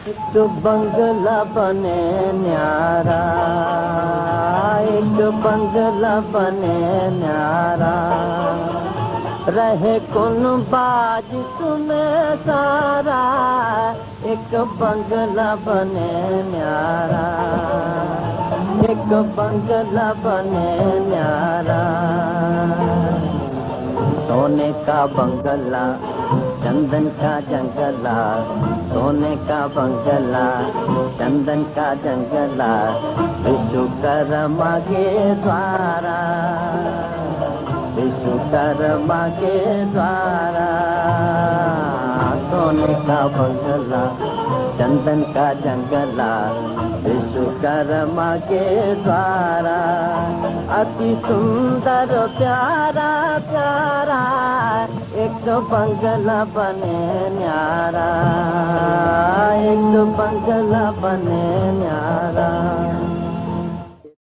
एक बंगला बने न्यारा, एक बंगला बने न्यारा, रहे कुन बाज तुम्हें सारा, एक बंगला बने न्यारा, एक बंगला बने न्यारा। सोने का बंगला चंदन का जंगला, सोने का बंगला चंदन का जंगला, विश्वकर्मा के द्वारा, विश्वकर्मा के द्वारा। सोने का बंगला चंदन का जंगला, विश्वकर्मा के द्वारा। अति सुंदर प्यारा प्यारा, एक बंगला बने न्यारा, एक बंगला बने न्यारा।